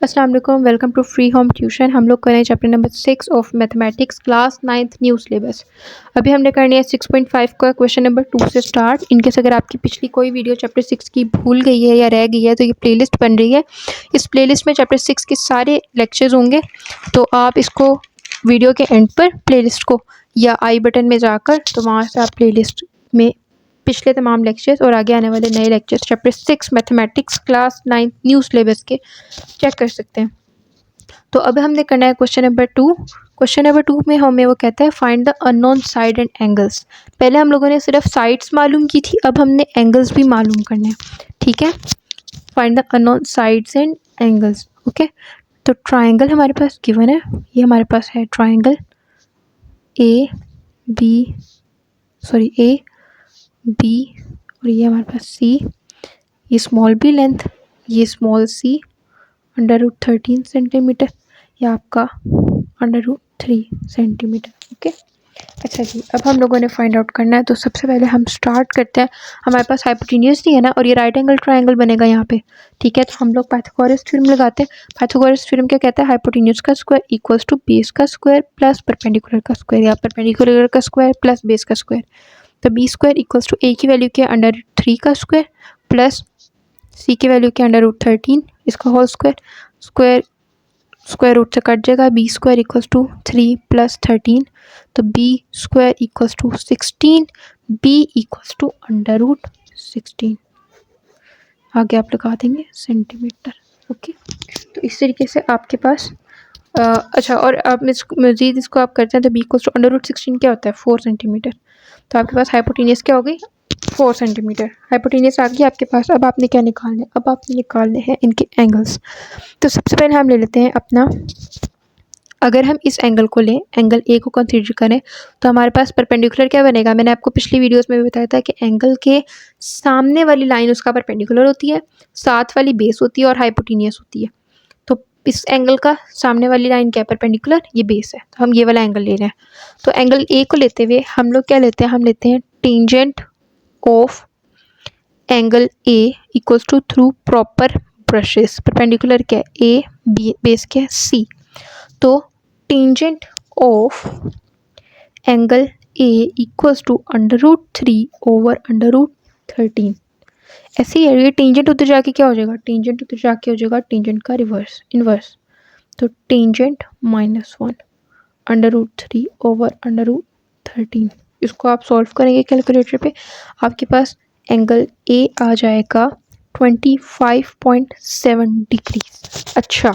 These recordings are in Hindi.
अस्सलाम वालेकुम, welcome to free home tuition. हम लोग करें chapter number 6 of mathematics, class 9th new syllabus. अभी हमने करनी है 6.5 का क्वेश्चन नंबर 2 से स्टार्ट। इनकेस अगर आपकी पिछली कोई वीडियो चैप्टर 6 की भूल गई है या रह गई है तो ये प्लेलिस्ट बन रही है। इस प्लेलिस्ट में चैप्टर 6 के सारे लेक्चर्स होंगे, तो आप इसको वीडियो के एंड पर प्लेलिस्ट को या आई बटन में जाकर तो वहाँ से आप प्लेलिस्ट में पिछले तमाम लेक्चर्स और आगे आने वाले नए lectures chapter 6 mathematics class 9th new syllabus के चेक कर सकते हैं। तो अब हमने करना है क्वेश्चन नंबर 2। क्वेश्चन नंबर 2 में हमें वो कहता है find the unknown side and angles. पहले हम लोगों ने सिर्फ साइड्स मालूम की थी, अब हमने एंगल्स भी मालूम करने हैं। ठीक है, find the unknown sides and angles. Okay, तो ट्राइंगल हमारे पास गिवन है, ये हमारे पास है ट्राइंगल ए बी और ये हमारे पास सी, ये स्मॉल बी लेंथ, ये स्मॉल सी √13 सेंटीमीटर, या आपका √3 सेंटीमीटर। ओके, अच्छा जी, अब हम लोगों ने फाइंड आउट करना है। तो सबसे पहले हम स्टार्ट करते हैं। हमारे पास हाइपोटेन्यूज नहीं है ना, और ये राइट एंगल ट्राइंगल बनेगा यहाँ पे। ठीक है, तो हम लोग पाइथागोरस थ्योरम लगाते हैं। पाइथागोरस थ्योरम क्या कहता है? हाइपोटेन्यूज का स्क्वायर इक्वल्स टू बेस का स्क्वायर प्लस परपेंडिकुलर का स्क्वायर, या परपेंडिकुलर का स्क्वायर प्लस बेस का स्क्वायर। तो बी स्क्वायर इक्वल्स टू ए की वैल्यू क्या है √3 का स्क्वायर प्लस सी की वैल्यू क्या है √13 इसका होल स्क्वायर। स्क्वायर रूट से कट जाएगा, बी स्क्वायर इक्वल्स टू 3 + 13, तो B square equals to 16, B equals to √16। आगे आप लगा देंगे सेंटीमीटर। ओके, तो इस तरीके से आपके पास अच्छा, और आप मज़ीद इसको आप करते हैं तो बी इक्वल्स टू √16 क्या होता है? 4 सेंटीमीटर। तो आपके पास हाइपोटेन्यूज क्या हो गई? 4 सेंटीमीटर। हाइपोटेन्यूज आ गई आपके पास। अब आपने क्या निकालना है? अब आपने निकालने हैं इनके एंगल्स। तो सबसे पहले हम ले लेते हैं अपना, अगर हम इस एंगल को लें, एंगल ए को कंसीडर करें, तो हमारे पास परपेंडिकुलर क्या बनेगा? मैंने आपको पिछली वीडियोस में भी बताया था कि एंगल के सामने वाली लाइन उसका परपेंडिकुलर होती है, साथ वाली बेस होती है और हाइपोटेन्यूज होती है। तो इस एंगल का सामने वाली लाइन क्या है? परपेंडिकुलर, ये बेस है, तो हम ये वाला एंगल ले रहे हैं। तो एंगल ए को लेते हुए हम लोग क्या लेते हैं? हम लेते हैं tangent of angle A equals to through proper brushes. Perpendicular क्या है? ए, बी, बेस क्या है? सी। तो tangent of angle A equals to √3 over √13। ऐसे ही है, ये टेंजेंट उधर जाके क्या हो जाएगा? टेंजेंट उधर जाके हो जाएगा टेंजेंट का रिवर्स, इनवर्स। तो टेंजेंट -1 √3 ओवर √13। इसको आप सॉल्व करेंगे कैलकुलेटर पे, आपके पास एंगल ए आ जाएगा 25.7 डिग्री। अच्छा,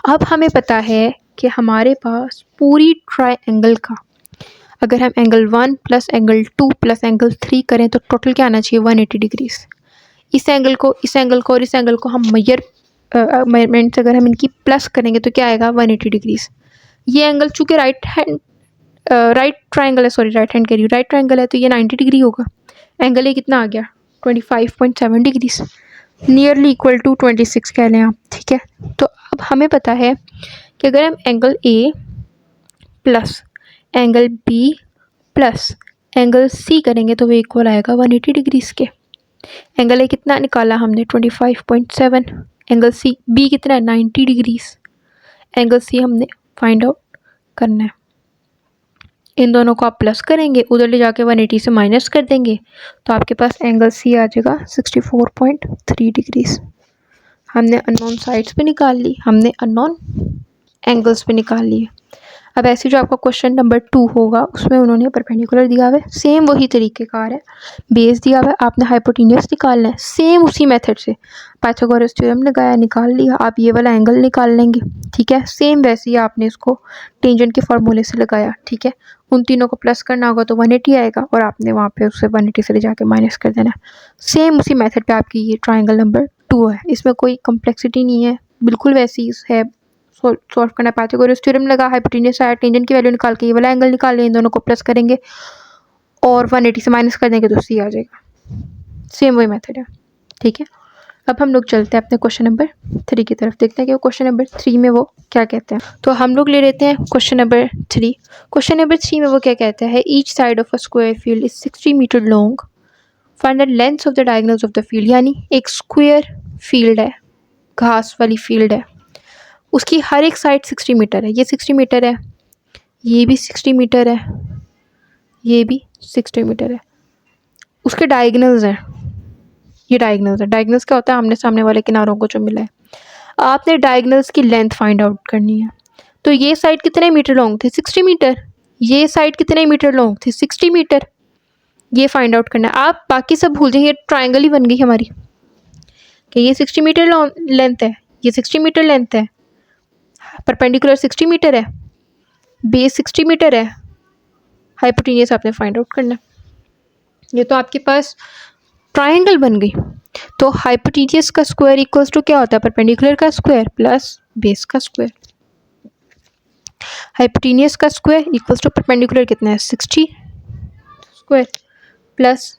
अब हमें पता है कि हमारे पास पूरी ट्राइंगल का, अगर हम एंगल 1 + एंगल 2 + एंगल 3 करें तो टोटल क्या आना चाहिए? 180 डिग्रीज। इस एंगल को, इस एंगल को और इस एंगल को हम मेजरमेंट्स अगर हम इनकी प्लस करेंगे तो क्या आएगा? 180 डिग्रीज। ये एंगल चूँकि राइट ट्राइंगल है, सॉरी राइट हैंड कह रही हूँ, राइट ट्राइंगल है, तो ये 90 डिग्री होगा। एंगल ये कितना आ गया? 25.7 डिग्रीज, नियरली इक्वल टू 26 कह लें आप। ठीक है, तो अब हमें पता है कि अगर हम angle A plus angle B plus angle C करेंगे तो वो इक्वल आएगा 180 डिग्रीज के। एंगल ए कितना निकाला हमने? 25.7। एंगल सी बी कितना है? 90 डिग्रीज। एंगल सी हमने फाइंड आउट करना है। इन दोनों को आप प्लस करेंगे, उधर ले जाके 180 से माइनस कर देंगे, तो आपके पास एंगल सी आ जाएगा 64.3 डिग्रीज। हमने अननोन साइड्स भी निकाल ली, हमने अननोन एंगल्स भी निकाल लिए। अब ऐसे जो आपका क्वेश्चन नंबर 2 होगा उसमें उन्होंने परपेंडिकुलर दिया हुआ है, सेम वही तरीक़ेकार है। बेस दिया हुआ है, आपने हाइपोटेन्यूज निकालना है, सेम उसी मेथड से पाइथागोरस थ्योरम लगाया, निकाल लिया, आप ये वाला एंगल निकाल लेंगे। ठीक है, सेम वैसे ही आपने इसको टेंजेंट के फॉर्मूले से लगाया। ठीक है, उन तीनों को प्लस करना होगा तो 180 आएगा, और आपने वहाँ पे उससे 180 से ले जाके माइनस कर देना। सेम उसी मेथड पे आपकी ये ट्राइंगल नंबर 2 है, इसमें कोई कम्प्लेक्सिटी नहीं है, बिल्कुल वैसी है। सॉल्व करना, पाइथागोरस थ्योरम लगा, हाइपोटेन्यूज आया, टेंजेंट की वैल्यू निकाल के ये वाला एंगल निकाल लें, इन दोनों को प्लस करेंगे और 180 से माइनस कर देंगे तो सी आ जाएगा। सेम वही मेथड है। ठीक है, अब हम लोग चलते हैं अपने क्वेश्चन नंबर 3 की तरफ, देखते हैं कि क्वेश्चन नंबर 3 में वो क्या कहते हैं। तो हम लोग ले लेते हैं क्वेश्चन नंबर 3। क्वेश्चन नंबर 3 में वो क्या कहता है? Each side of a square field is 60 metre long, find the length of the diagonals of the field. यानी एक स्क्वायर फील्ड है, घास वाली फील्ड है, उसकी हर एक साइड 60 मीटर है, ये 60 मीटर है, ये भी 60 मीटर है, ये भी 60 मीटर है। उसके डायगनल्स हैं, ये डायगनल्स है। डायगनल्स क्या होता है? आमने सामने वाले किनारों को जो मिला है। आपने डायगनल्स की लेंथ फाइंड आउट करनी है। तो ये साइड कितने मीटर लॉन्ग थे? 60 मीटर। ये साइड कितने मीटर लॉन्ग थी? 60 मीटर। ये फाइंड आउट करना है। आप बाकी सब भूल जाइए, ट्राइंगल ही बन गई हमारी कि ये 60 मीटर लेंथ है, ये 60 मीटर लेंथ है, परपेंडिकुलर 60 मीटर है, बेस 60 मीटर है, हाइपोटेनियस आपने फाइंड आउट करना है। ये तो आपके पास ट्राइंगल बन गई। तो हाइपोटेनियस का स्क्वायर इक्वल्स टू क्या होता है? परपेंडिकुलर का स्क्वायर प्लस बेस का स्क्वायर। हाइपोटेनियस का स्क्वायर इक्वल्स टू परपेंडिकुलर कितना है? 60 square plus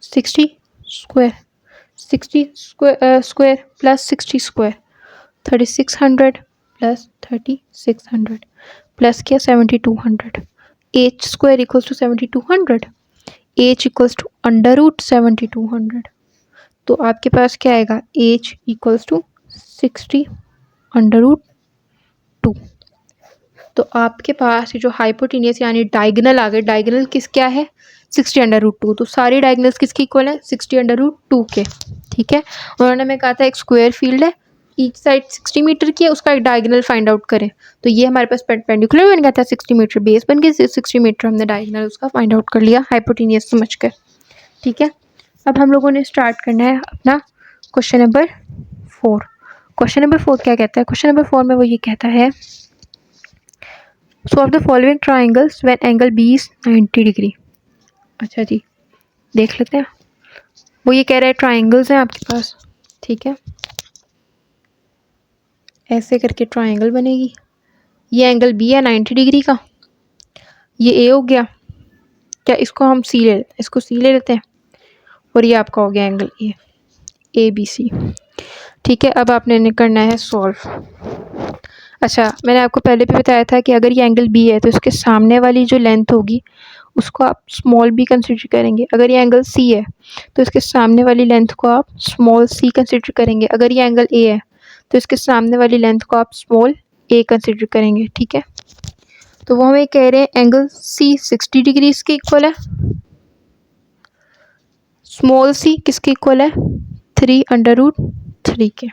60 square, 60 square plus 60 square, 3600 plus 3600 plus क्या? 7200। H square equals to 7200, H equals to under root 7200। तो आपके पास क्या आएगा? H equals to 60 under root 2। तो आपके पास ये जो हाइपोटेनियस यानी डायगनल आ गए, डायगनल किस क्या है? 60 अंडर रूट 2। तो सारी डायगनल्स किसकी इक्वल है? 60 अंडर रूट 2 के। ठीक है, उन्होंने मैं कहा था एक स्क्वायर फील्ड है, ईच साइड 60 मीटर की है, उसका एक डायगनल फाइंड आउट करें। तो ये हमारे पास परपेंडिकुलर बन गया था 60 मीटर, बेस बन गई 60 मीटर, हमने डायगनल उसका फाइंड आउट कर लिया हाइपोटेनियस समझ कर। ठीक है, अब हम लोगों ने स्टार्ट करना है अपना क्वेश्चन नंबर 4। क्वेश्चन नंबर 4 क्या कहता है? क्वेश्चन नंबर 4 में वो ये कहता है, solve the following triangles when angle B is 90 degree. अच्छा जी, देख लेते हैं। वो ये कह रहा है ट्राइंगल्स हैं आपके पास, ठीक है, ऐसे करके ट्राइंगल बनेगी। ये एंगल बी है 90 डिग्री का, ये ए हो गया, क्या इसको हम सी ले लेते हैं? इसको सी ले लेते हैं, और ये आपका हो गया एंगल ए बी सी। ठीक है, अब आपने इन्हें करना है सॉल्व। अच्छा, मैंने आपको पहले भी बताया था कि अगर ये एंगल बी है तो इसके सामने वाली जो लेंथ होगी उसको आप स्मॉल बी कंसिडर करेंगे। अगर ये एंगल सी है तो इसके सामने वाली लेंथ को आप स्मॉल सी कंसिडर करेंगे। अगर ये एंगल ए है तो इसके सामने वाली लेंथ को आप स्मॉल ए कंसिडर करेंगे। ठीक है, तो वो हमें कह रहे हैं एंगल सी 60 डिग्री इसके इक्वल है, स्मॉल सी किसके इक्वल है? 3 अंडर रूट 3 के।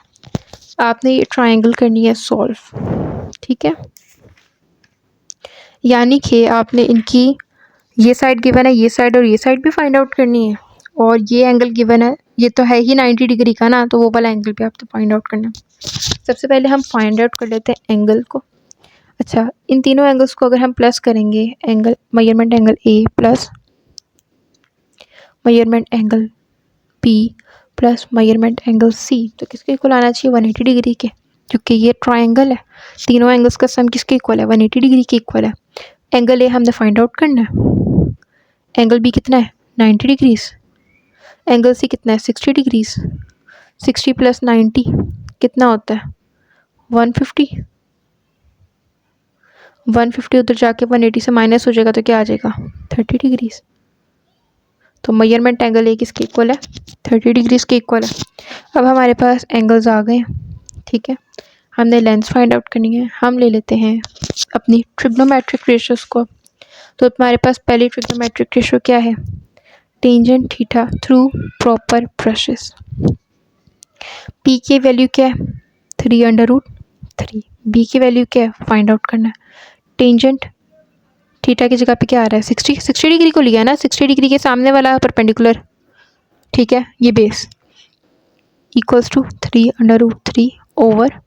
आपने ये ट्राइंगल करनी है सॉल्व। ठीक है, यानी कि आपने इनकी ये साइड गिवन है, ये साइड और ये साइड भी फाइंड आउट करनी है, और ये एंगल गिवन है, ये तो है ही 90 डिग्री का ना, तो वो वाला एंगल भी आपको फाइंड आउट करना है। सबसे पहले हम फाइंड आउट कर लेते हैं एंगल को। अच्छा, इन तीनों एंगल्स को अगर हम प्लस करेंगे, angle measurement angle A plus measurement angle B plus measurement angle C, तो किसके इक्वल आना चाहिए? 180 डिग्री के, क्योंकि ये ट्राइंगल है। तीनों एंगल्स का सम किसके इक्वल है? 180 डिग्री के इक्वल है। एंगल ए हमने फाइंड आउट करना है, एंगल बी कितना है? 90 डिग्रीज, एंगल सी कितना है? 60 डिग्रीज। 60 प्लस 90 कितना होता है? 150। 150 उधर जाके 180 से माइनस हो जाएगा तो क्या आ जाएगा? 30 डिग्रीज। तो मेजरमेंट एंगल ए किसके इक्वल है? 30 डिग्रीज के इक्वल है। अब हमारे पास एंगल्स आ गए, ठीक है, हमने लेंथ फाइंड आउट करनी है। हम ले लेते हैं अपनी ट्रिग्नोमेट्रिक रेशियोज को। तो हमारे पास पहली ट्रिग्नोमेट्रिक रेशियो क्या है? Tangent theta through proper brushes. P की वैल्यू क्या है? 3 अंडर रूट 3। बी की वैल्यू क्या है? फाइंड आउट करना है। टेंजेंट थीटा की जगह पे क्या आ रहा है? 60 डिग्री को लिया ना, 60 डिग्री के सामने वाला परपेंडिकुलर, ठीक है, ये base equals to 3 under root 3 over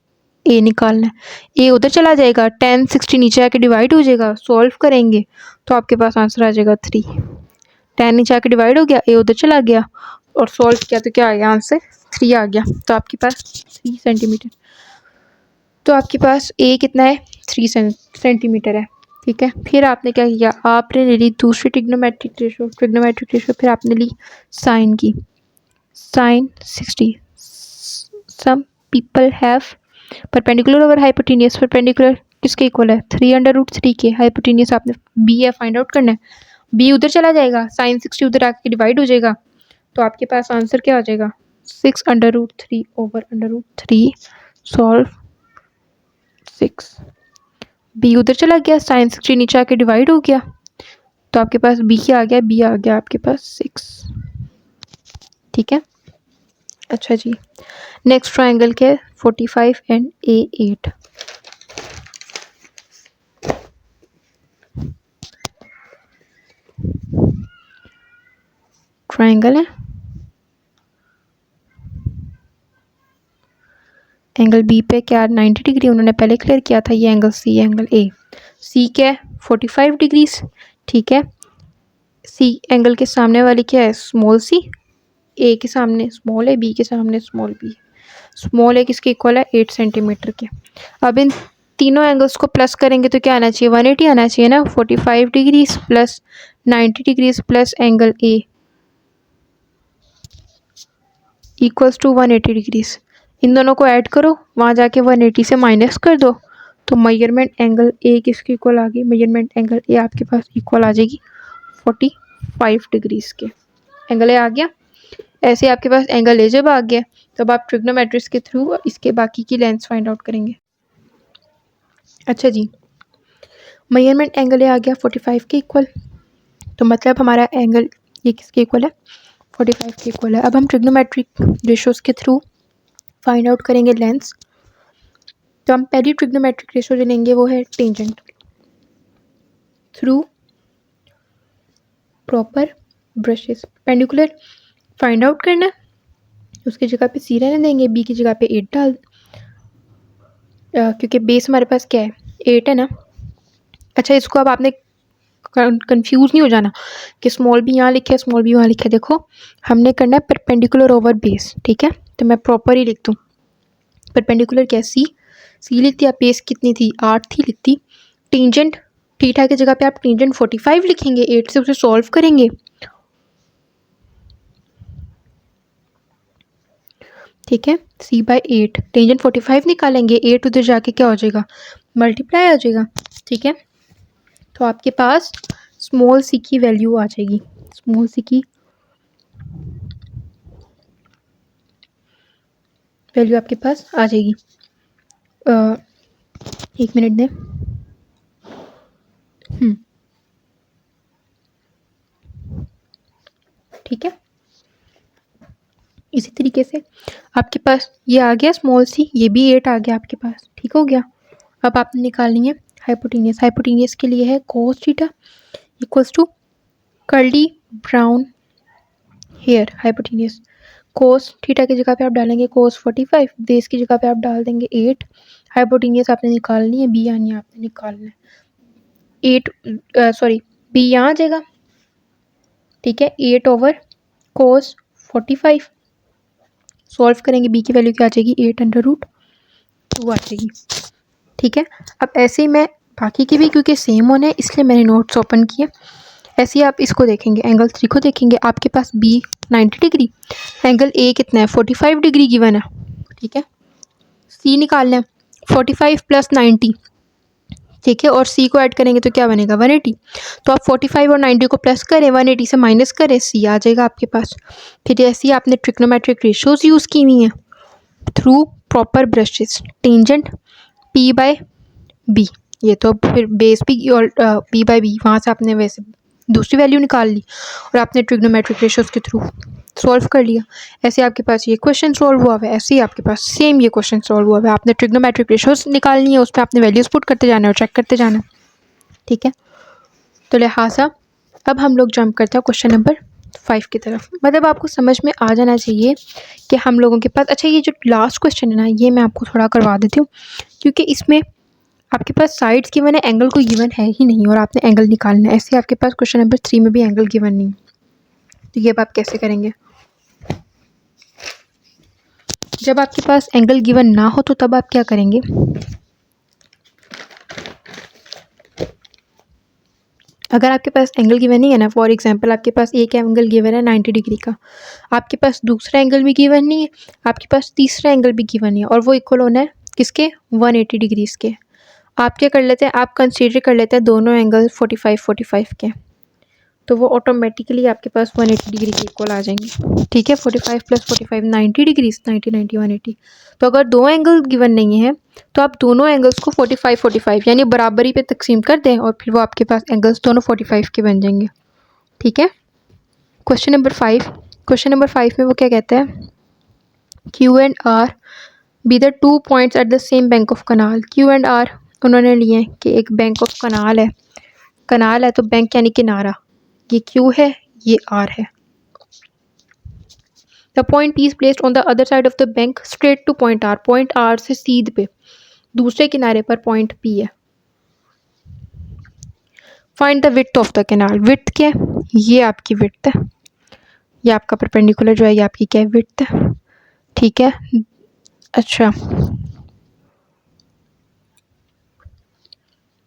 A निकालना है। ए उधर चला जाएगा, 10 60 नीचे आके डिवाइड हो जाएगा, सॉल्व करेंगे तो आपके पास आंसर आ जाएगा 3। 10 नीचे आके डिवाइड हो गया, ए उधर चला गया, और सॉल्व किया तो क्या आ गया? आंसर 3 आ गया। तो आपके पास 3 सेंटीमीटर। तो आपके पास ए कितना है? 3 सेंटीमीटर है। ठीक है, फिर आपने क्या किया? आपने ले ली दूसरी ट्रिग्नोमेट्रिक रेशियो, फिर आपने ली साइन की, sine 60। Some people have perpendicular over hypotenuse, perpendicular किसके इक्वल है? 3 अंडर रूट 3 के। हाइपोटेनियस आपने बी है फाइंड आउट करना है, बी उधर चला जाएगा, साइन 60 उधर आके डिवाइड हो जाएगा, तो आपके पास आंसर क्या आ जाएगा? 6 under root 3 over under root 3। Solve 6, B उधर चला गया, साइन 60 नीचे आके डिवाइड हो गया, तो आपके पास बी क्या आ गया, बी आ गया आपके पास 6। ठीक है, अच्छा जी, नेक्स्ट ट्राइंगल के 45 एंड A8। ट्राइंगल है, एंगल बी पे क्या 90 डिग्री उन्होंने पहले क्लियर किया था, ये एंगल सी, एंगल ए, सी क्या है 45 डिग्रीज। ठीक है, सी एंगल के सामने वाली क्या है स्मॉल सी, ए के सामने स्मॉल है, बी के सामने स्मॉल बी, स्मॉल ए किसके इक्वल है 8 सेंटीमीटर के। अब इन तीनों एंगल्स को प्लस करेंगे तो क्या आना चाहिए 180 आना चाहिए ना, 45 degrees plus 90 degrees plus angle A equals to 180 degrees. इन दोनों को ऐड करो, वहाँ जाके 180 से माइनस कर दो, तो मेजरमेंट एंगल ए किसके इक्वल आ गई, मेजरमेंट एंगल ए आपके पास इक्वल आ जाएगी 45 डिग्रीज के। एंगल ए आ गया, ऐसे आपके पास एंगल ए जब आ गया तब आप ट्रिग्नोमेट्रिक्स के थ्रू इसके बाकी की लेंथ फाइंड आउट करेंगे। अच्छा जी, मेजरमेंट एंगल ए आ गया 45 के इक्वल, तो मतलब हमारा एंगल ये किसके इक्वल है 45 के इक्वल है। अब हम ट्रिग्नोमेट्रिक रेशोज़ के थ्रू फाइंड आउट करेंगे लेंथ्स। तो हम पहली ट्रिग्नोमेट्रिक रेशो जो लेंगे वो है tangent through proper brushes. Perpendicular find out करना, उसकी जगह पे सी रहने देंगे, बी की जगह पे 8 डाल, क्योंकि बेस हमारे पास क्या है 8 है ना। अच्छा, इसको अब आपने कंफ्यूज नहीं हो जाना कि स्मॉल भी यहाँ लिखे स्मॉल भी वहाँ लिखे, देखो हमने करना है परपेंडिकुलर ओवर बेस। ठीक है, तो मैं प्रॉपर ही लिख दूँ, परपेंडिकुलर क्या सी, सी लिखती, आप बेस कितनी थी 8 थी लिखती, टेंजेंट थीटा की जगह पे आप टेंजेंट 45 लिखेंगे, 8 से उसे सॉल्व करेंगे। ठीक है, सी बाई 8 टेंजेंट 45 निकालेंगे, 8 उधर जाके क्या हो जाएगा मल्टीप्लाई आ जाएगा। ठीक है, तो आपके पास स्मॉल सी की वैल्यू आ जाएगी, स्मॉल सी की वैल्यू आपके पास आ जाएगी। एक मिनट दें, ठीक है, इसी तरीके से आपके पास ये आ गया स्मॉल सी, ये भी 8 आ गया आपके पास। ठीक हो गया, अब आपने निकालनी है हाइपोटेनियस। हाइपोटेनियस के लिए है cos theta equals to curly brown hair. Hypotenuse cos theta की जगह पे आप डालेंगे cos 45, बेस की जगह पे आप डाल देंगे 8। हाइपोटेनियस आपने निकालनी है, बी यानी आपने निकालना है 8, सॉरी बी यहाँ आ जाएगा। ठीक है, 8 ओवर cos 45, सॉल्व करेंगे बी की वैल्यू क्या आ जाएगी 8√2 आ जाएगी। ठीक है, अब ऐसे ही मैं बाकी के भी क्योंकि सेम होने हैं इसलिए मैंने नोट्स ओपन किए। ऐसे ही आप इसको देखेंगे, एंगल 3 को देखेंगे, आपके पास बी 90 डिग्री, एंगल ए कितना है 45 डिग्री गिवन है। ठीक है, सी निकालना है 45 प्लस 90। ठीक है, और सी को ऐड करेंगे तो क्या बनेगा 180, तो आप 45 और 90 को प्लस करें 180 से माइनस करें, सी आ जाएगा आपके पास। फिर ऐसे ही आपने ट्रिग्नोमेट्रिक रेशियोज यूज़ की हुई हैं through proper brushes, tangent P by B, ये तो फिर बेस भी और पी बाय बी, वहाँ से आपने वैसे दूसरी वैल्यू निकाल ली और आपने ट्रिग्नोमेट्रिक रेशियोज के थ्रू सॉल्व कर लिया। ऐसे आपके पास ये क्वेश्चन सॉल्व हुआ है, ऐसे ही आपके पास सेम ये क्वेश्चन सॉल्व हुआ है। आपने ट्रिग्नोमेट्रिक रेशियोज निकालनी है, उस पर आपने वैल्यूज पुट करते जाना है और चेक करते जाना है। ठीक है, तो लिहाजा अब हम लोग जंप करते हैं क्वेश्चन नंबर 5 की तरफ। मतलब आपको समझ में आ जाना चाहिए कि हम लोगों के पास, अच्छा ये जो लास्ट क्वेश्चन है ना ये मैं आपको थोड़ा करवा देती हूँ, क्योंकि इसमें आपके पास साइड्स गिवन है, एंगल कोई गिवन है ही नहीं और आपने एंगल निकालना है। ऐसे आपके पास क्वेश्चन नंबर 3 में भी एंगल गिवन नहीं, तो ये अब आप कैसे करेंगे। जब आपके पास एंगल गिवन ना हो तो तब आप क्या करेंगे, अगर आपके पास एंगल गिवन नहीं है ना, फॉर एग्जांपल आपके पास एक एंगल गिवन है 90 डिग्री का, आपके पास दूसरा एंगल भी गिवन नहीं है, आपके पास तीसरा एंगल भी गिवन नहीं है और वो इक्वल होना है किसके 180 डिग्रीज के। आप क्या कर लेते हैं, आप कंसीडर कर लेते हैं दोनों एंगल 45 के। तो वो ऑटोमेटिकली आपके पास 180 डिग्री के इक्वल आ जाएंगे। ठीक है, 45 + 45 90 डिग्रीज, 90 90 180। तो अगर दो एंगल गिवन नहीं है तो आप दोनों एंगल्स को 45 45 यानी बराबरी पे तकसीम कर दें और फिर वो आपके पास एंगल्स दोनों 45 के बन जाएंगे। ठीक है, क्वेश्चन नंबर 5 में वो क्या कहता है, Q and R be the 2 points at the same bank of canal. Q and R उन्होंने लिए हैं कि एक बैंक ऑफ कनाल है तो बैंक यानी किनारा, ये Q है ये R है। The point P is placed on the other side of the bank straight two point R, point R से सीध पे दूसरे किनारे पर पॉइंट P है। Find the width of the canal. Width क्या है, ये आपकी विड्थ है, ये आपका परपेंडिकुलर जो है ये आपकी क्या है, विड्थ है। ठीक है, अच्छा,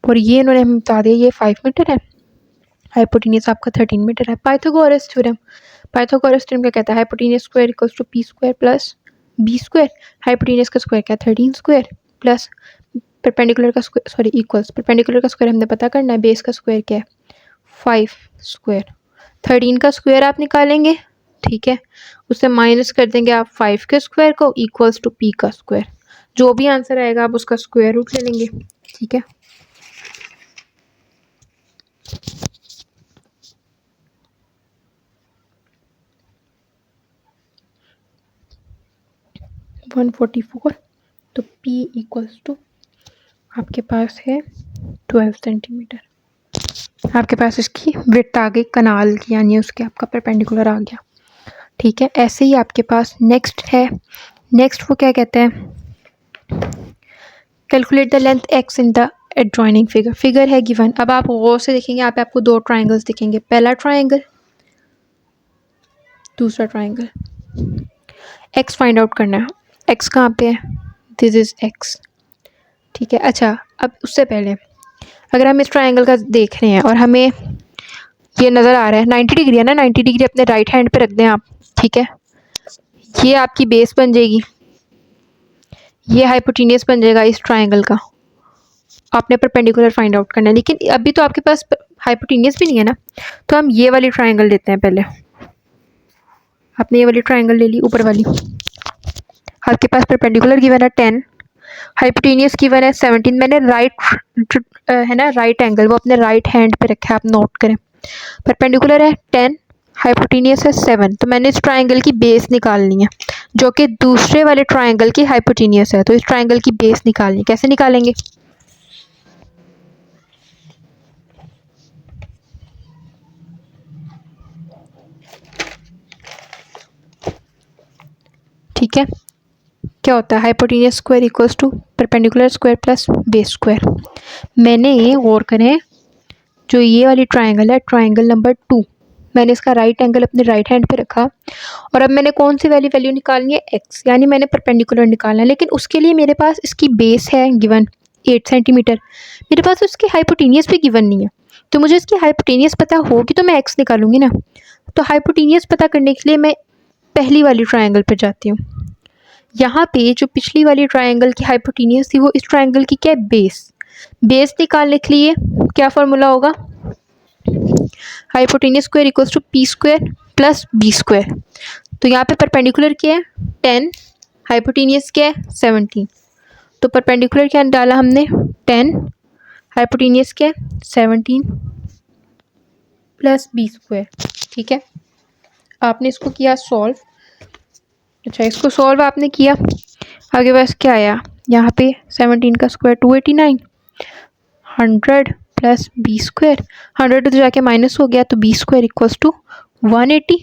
और ये इन्होंने हमें बता दिया ये 5 मीटर है, हाइपोटेन्यूज आपका 13 मीटर है। पाइथागोरस थ्योरम क्या कहता है, hypotenuse square equals to P square plus B square. Hypotenuse का स्क्वायर क्या है, 13 स्क्वायर प्लस परपेंडिकुलर का स्क्वायर, सॉरी इक्वल्स, परपेंडिकुलर का स्क्वायर हमने पता करना है, बेस का स्क्वायर क्या है 5 स्क्वायर। 13 का स्क्वायर आप निकालेंगे, ठीक है, उससे माइनस कर देंगे आप 5 के स्क्वायर को, इक्वल्स टू पी का स्क्वायर। जो भी आंसर आएगा आप उसका स्क्वायर रूट ले लेंगे। ठीक है, वन 144, तो P इक्वल्स टू आपके पास है 12 सेंटीमीटर। आपके पास इसकी विड्थ आ गई कनाल की, यानी उसके आपका परपेंडिकुलर आ गया। ठीक है, ऐसे ही आपके पास नेक्स्ट है, नेक्स्ट वो क्या कहते हैं, calculate the length x in the adjoining figure. Figure है गिवन, अब आप गौर से देखेंगे, आप आपको दो ट्राइंगल्स दिखेंगे, पहला ट्राइंगल दूसरा ट्राइंगल। x फाइंड आउट करना है, x कहाँ पे है, दिस इज x। ठीक है, अच्छा अब उससे पहले अगर हम इस ट्राइंगल का देख रहे हैं और हमें ये नज़र आ रहा है 90 डिग्री है ना, 90 डिग्री अपने राइट हैंड पे रख दें आप। ठीक है, ये आपकी बेस बन जाएगी, ये हाइपोटेन्यूज बन जाएगा इस ट्राइंगल का। आपने परपेंडिकुलर फाइंड आउट करना है, लेकिन अभी तो आपके पास हाइपोटेन्यूज भी नहीं है ना, तो हम ये वाली ट्राइंगल लेते हैं पहले। आपने ये वाली ट्राइंगल ले ली, ऊपर वाली, आपके पास परपेंडिकुलर गिवन है 10, हाइपोटेन्यूज गिवन है 17। मैंने राइट है ना, राइट एंगल वो अपने राइट हैंड पे रखा है, आप नोट करें। परपेंडिकुलर है 10, हाइपोटेन्यूज है 7, तो मैंने इस ट्राइंगल की बेस निकालनी है जो कि दूसरे वाले ट्राइंगल की हाइपोटेन्यूज है। तो इस ट्राइंगल की बेस निकालनी है, कैसे निकालेंगे, ठीक है, क्या होता है, hypotenuse square equals to perpendicular square plus base square. मैंने गौर करें, जो ये वाली ट्राइंगल है, ट्राइंगल नंबर 2, मैंने इसका राइट एंगल अपने राइट हैंड पे रखा और अब मैंने कौन सी वैल्यू निकालनी है, x, यानी मैंने परपेंडिकुलर निकालना है। लेकिन उसके लिए मेरे पास इसकी बेस है गिवन 8 सेंटीमीटर, मेरे पास उसकी हाइपोटेन्यूज भी गिवन नहीं है, तो मुझे इसकी हाइपोटेन्यूज पता होगी तो मैं x निकालूंगी ना। तो हाइपोटेन्यूज पता करने के लिए मैं पहली वाली ट्राइंगल पर जाती हूँ। यहाँ पे जो पिछली वाली ट्राइंगल की हाइपोटेन्यूज थी वो इस ट्राइंगल की क्या है, बेस निकालने के लिए क्या फॉर्मूला होगा, hypotenuse square equals to P square plus B square. तो यहाँ पे परपेंडिकुलर क्या है 10, हाइपोटेन्यूज क्या है 17, तो परपेंडिकुलर क्या डाला हमने 10, हाइपोटेन्यूज क्या है 17 प्लस बी स्क्वायर। ठीक है, आपने इसको किया सॉल्व। अच्छा, इसको सॉल्व आपने किया, आगे बस क्या आया, यहाँ पे 17 का स्क्वायर 289, 100 प्लस बी स्क्वायर, 100 तो जाके माइनस हो गया, तो B square equals to 180,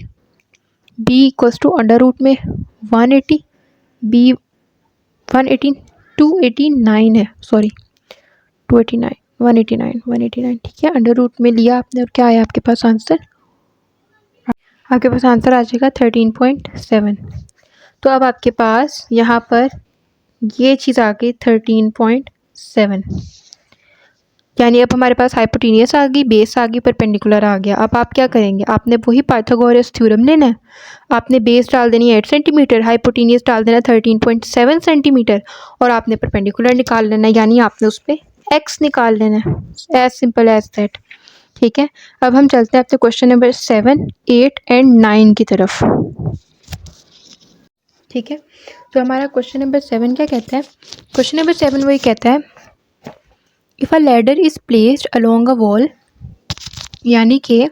B equals to under root में 180, बी 118 289 है, सॉरी 289 189। ठीक है, अंडर रूट में लिया आपने और क्या आया आपके पास आंसर, आपके पास आंसर आ जाएगा 13.7। तो अब आपके पास यहाँ पर ये चीज़ आ गई 13.7, यानी अब हमारे पास हाइपोटेन्यूज आ गई, बेस आ गई, परपेंडिकुलर आ गया। अब आप क्या करेंगे, आपने वही पाइथागोरस थ्योरम लेना है, आपने बेस डाल देनी है 8 सेंटीमीटर, हाइपोटेन्यूज डाल देना 13.7 सेंटीमीटर और आपने परपेंडिकुलर निकाल लेना है, यानी आपने उस पर x निकाल लेना है, एज सिंपल एज दैट। ठीक है, अब हम चलते हैं अपने क्वेश्चन नंबर 7, 8 एंड 9 की तरफ। ठीक है, तो हमारा क्वेश्चन नंबर 7 क्या कहता है? क्वेश्चन नंबर 7 वही कहता है, if a ladder is placed along a wall, यानी कि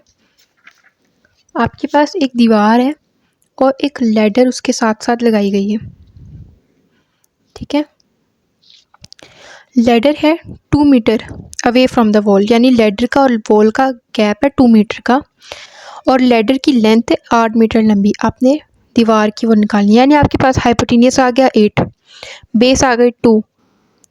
आपके पास एक दीवार है और एक लैडर उसके साथ साथ लगाई गई है। ठीक है, लैडर है 2 metre away from the wall, यानी लैडर का और वॉल का गैप है 2 मीटर का, और लैडर की लेंथ है 8 मीटर लंबी। आपने दीवार की वो निकालनी है, यानी आपके पास हाइपोटेनियस आ गया 8, बेस आ गई 2,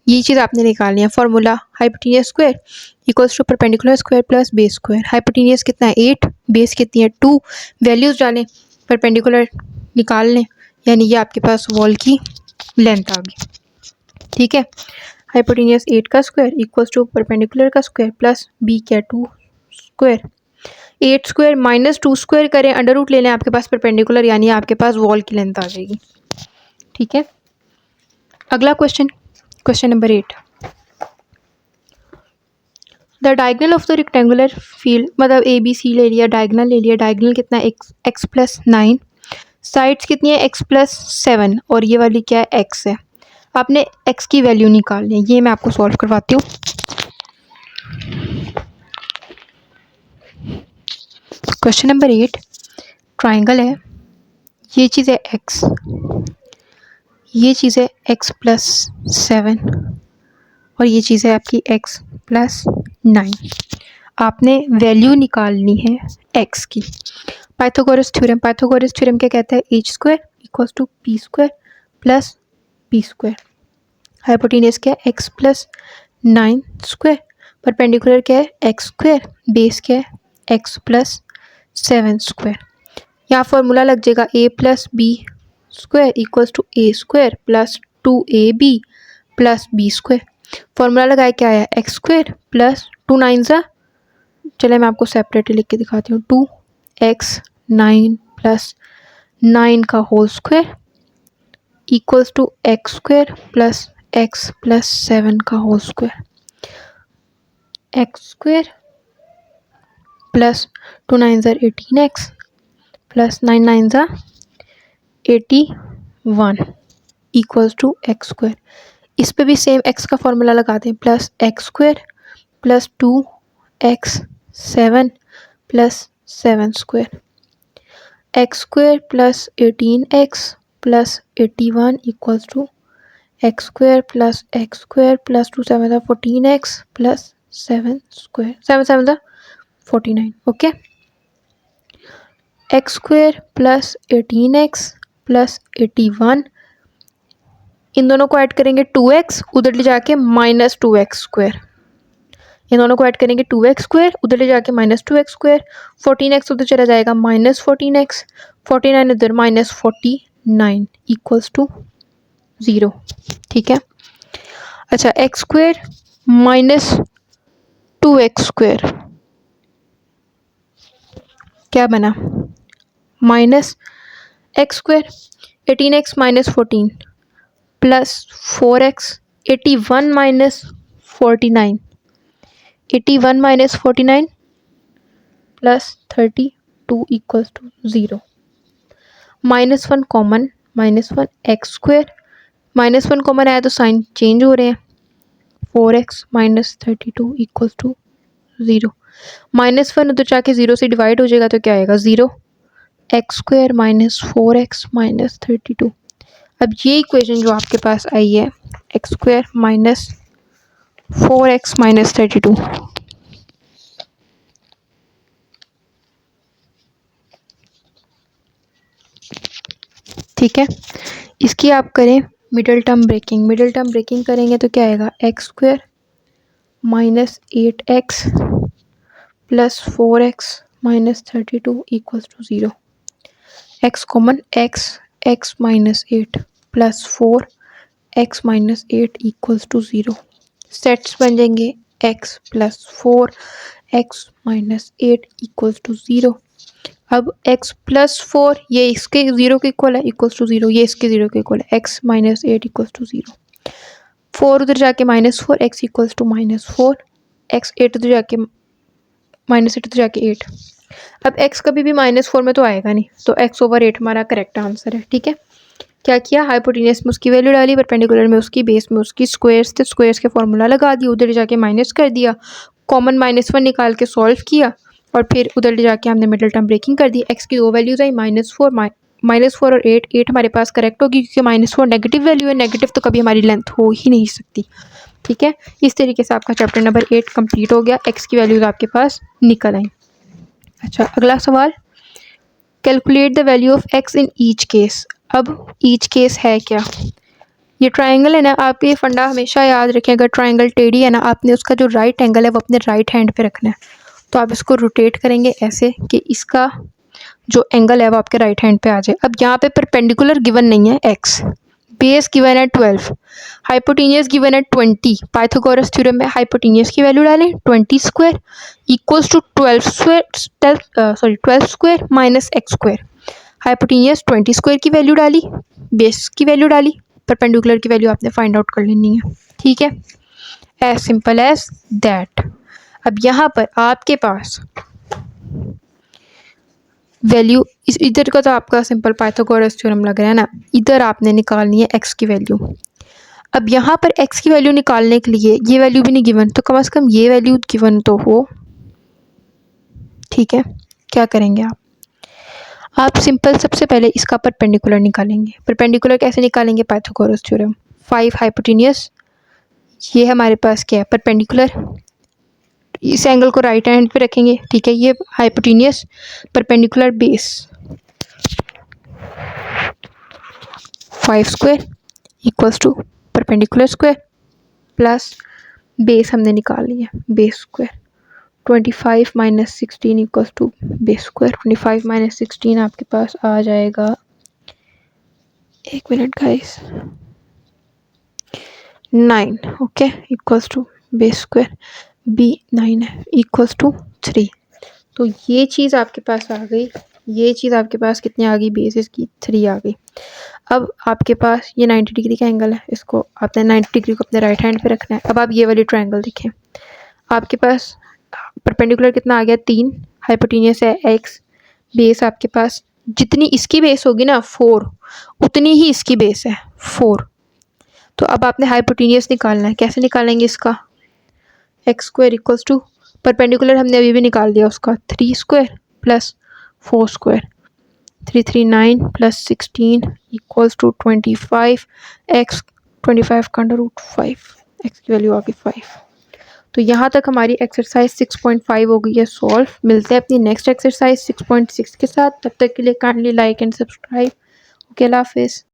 ये चीज़ आपने निकालनी है। Formula hypotenuse square equals to perpendicular square plus base square. Hypotenuse कितना है 8, बेस कितनी है 2, वैल्यूज़ डालें, परपेंडिकुलर निकाल लें, यानी ये आपके पास वॉल की लेंथ आ गई। ठीक है, हाइपोटेनियस 8 का स्क्वायर इक्वल्स टू परपेंडिकुलर का स्क्वायर प्लस बी क्या 2 स्क्वायर। 8 स्क्वायर माइनस 2 स्क्वायर करें, अंडर रूट ले लें, आपके पास परपेंडिकुलर यानी आपके पास वॉल की लेंथ आ जाएगी। ठीक है, अगला question, question number 8, the diagonal of the rectangular field, मतलब ए बी सी ले लिया, डायगनल ले लिया, डायगनल कितना है एक्स प्लस 9, साइड्स कितनी है एक्स प्लस 7, और ये वाली क्या है एक्स है। आपने एक्स की वैल्यू निकालनी है, ये मैं आपको सॉल्व करवाती हूँ। क्वेश्चन नंबर 8, ट्राइंगल है, ये चीज़ है एक्स, ये चीज़ है एक्स प्लस 7, और ये चीज़ है आपकी एक्स प्लस 9। आपने वैल्यू निकालनी है एक्स की। पाइथागोरस थ्योरम, पाइथागोरस थ्योरम क्या कहता है, H square equals to P square plus B square. Hypotenuse क्या है एक्स प्लस 9 स्क्वायर, परपेंडिकुलर क्या है एक्स स्क्वायर, बेस क्या है एक्स प्लस 7 स्क्वायर। यहाँ फॉर्मूला लग जाएगा A plus B square equals to A square plus 2ab plus B square. Formula लगाया क्या आया एक्स स्क्वायर प्लस 2 9 ज़ा, चले मैं आपको सेपरेटली लिख के दिखाती हूँ, 2x9 प्लस 9 का whole square equals to X square plus 7 का whole square. X square plus 2 9 ज़ा 18x प्लस 9 9 ज़ा 81 इक्वल्स टू एक्स स्क्वायर। इस पे भी सेम एक्स का फॉर्मूला लगा दें, plus X square plus 2x7 plus 7 square, X square plus 18x plus 81 equals to X square plus 2 7 14x plus 7 square, 7 7 49। Okay, X square plus 18x plus 81, इन दोनों को ऐड करेंगे 2x, उधर ले जाके माइनस 2x स्क्वायर, इन दोनों को ऐड करेंगे 2x स्क्वायर, उधर ले जाके माइनस 2x स्क्वायर, 14x उधर चला जाएगा माइनस 14x, 49 उधर माइनस 49 इक्वल्स टू 0। ठीक है, अच्छा x square minus 2x square क्या बना, minus X square, 18x minus 14 plus 4x, 81 minus 49, 81 minus 49 plus 32 equals to 0। -1 common, -1 X square, -1 common आया तो साइन चेंज हो रहे हैं, 4x माइनस 32 इक्वल्स टू 0। -1 उधर जाके 0 से डिवाइड हो जाएगा तो क्या आएगा 0, x square minus 4x minus 32। अब ये इक्वेशन जो आपके पास आई है x square minus 4x minus 32, ठीक है, इसकी आप करें middle term breaking, middle term breaking करेंगे तो क्या आएगा X square minus 8x plus 4x minus 32 equals to 0। X common, X minus 8 plus 4x minus 8 equals to 0। Sets बन जाएंगे x plus 4x minus 8 equals to 0। अब x प्लस 4 ये इसके 0 के इक्वल है इक्वल्स टू 0, ये इसके 0 के इक्वल है, x माइनस 8 इक्वल्स टू 0। 4 उधर जाके -4 x इक्वल्स टू -4, x 8 उधर जाके -8 तो जाके 8। अब x कभी भी -4 में तो आएगा नहीं, तो x/8 हमारा करेक्ट आंसर है। ठीक है, क्या किया, हाइपोटेन्यूज में उसकी वैल्यू डाली, परपेंडिकुलर में उसकी, बेस में उसकी, स्क्वायर्स थे, स्क्वायर्स के फॉर्मूला लगा दिया, उधर जाके माइनस कर दिया, कॉमन -1 निकाल के सॉल्व किया, और फिर उधर जाके हमने मिडिल टर्म ब्रेकिंग कर दी। x की दो वैल्यूज आई, -4 और 8। 8 हमारे पास करेक्ट होगी क्योंकि -4 नेगेटिव वैल्यू है, नेगेटिव तो कभी हमारी लेंथ हो ही नहीं सकती। ठीक है, इस तरीके से आपका चैप्टर नंबर 8 कंप्लीट हो गया। x की वैल्यूज आपके पास निकल आई। अच्छा, अगला सवाल, calculate the value of x in each case. अब ईच केस है क्या, ये ट्राइंगल है ना, आप ये फंडा हमेशा याद रखें, अगर ट्राइंगल टेढ़ी है ना, आपने उसका जो राइट एंगल है वो अपने राइट हैंड पे रखना है। तो आप इसको रोटेट करेंगे ऐसे कि इसका जो एंगल है वो आपके राइट हैंड पे आ जाए। अब यहाँ पे परपेंडिकुलर गिवन नहीं है x, बेस गिवन है 12, हाइपोटेन्यूज गिवन है 20। पाइथागोरस थ्योरम में हाइपोटेन्यूज की वैल्यू डालें 20 square equals to 12 square minus x square. Hypotenuse 20 square की वैल्यू डाली, बेस की वैल्यू डाली, परपेंडिकुलर की वैल्यू आपने फाइंड आउट कर लेनी है। ठीक है, एज सिंपल एज दैट। अब यहाँ पर आपके पास वैल्यू, इस इधर का तो आपका सिंपल पाइथागोरस थ्योरम लग रहा है ना, इधर आपने निकालनी है x की वैल्यू। अब यहाँ पर x की वैल्यू निकालने के लिए ये वैल्यू भी नहीं गिवन, तो कम से कम ये वैल्यू गिवन तो हो। ठीक है, क्या करेंगे आप सिंपल सबसे पहले इसका परपेंडिकुलर निकालेंगे। परपेंडिकुलर कैसे निकालेंगे, पाइथागोरस थ्योरम। 5 हाइपोटेन्यूज, ये हमारे पास क्या है, परपेंडिकुलर, इस एंगल को राइट हैंड पे रखेंगे। ठीक है, ये hypotenuse, perpendicular base 5 square equals to perpendicular square plus base हमने निकाल लिया, base square 25 minus 16 equals to base square. 25 minus 16 आपके पास आ जाएगा, एक minute guys, 9। Okay, equals to base square, B 9 है, इक्वल्स टू 3। तो ये चीज़ आपके पास आ गई, ये चीज़ आपके पास कितनी आ गई, बेसिस की 3 आ गई। अब आपके पास ये 90 डिग्री का एंगल है, इसको आपने 90 डिग्री को अपने राइट हैंड पे रखना है। अब आप ये वाली ट्रायंगल देखें, आपके पास परपेंडिकुलर कितना आ गया, 3, हाइपोटेन्यूज है x, बेस आपके पास जितनी इसकी बेस होगी ना 4, उतनी ही इसकी बेस है 4। तो अब आपने हाइपोटेन्यूज निकालना है, कैसे निकालेंगे इसका, x square equals to, perpendicular हमने अभी भी निकाल दिया उसका, 3 square plus 4 square, 339 plus 16 equals to 25, x 25 का √5, x की वैल्यू आ गई 5। तो यहाँ तक हमारी एक्सरसाइज 6.5 हो गई है सॉल्व। मिलते हैं अपनी नेक्स्ट एक्सरसाइज 6.6 के साथ, तब तक के लिए kindly like and subscribe. Okay, अल्लाह हाफिज़।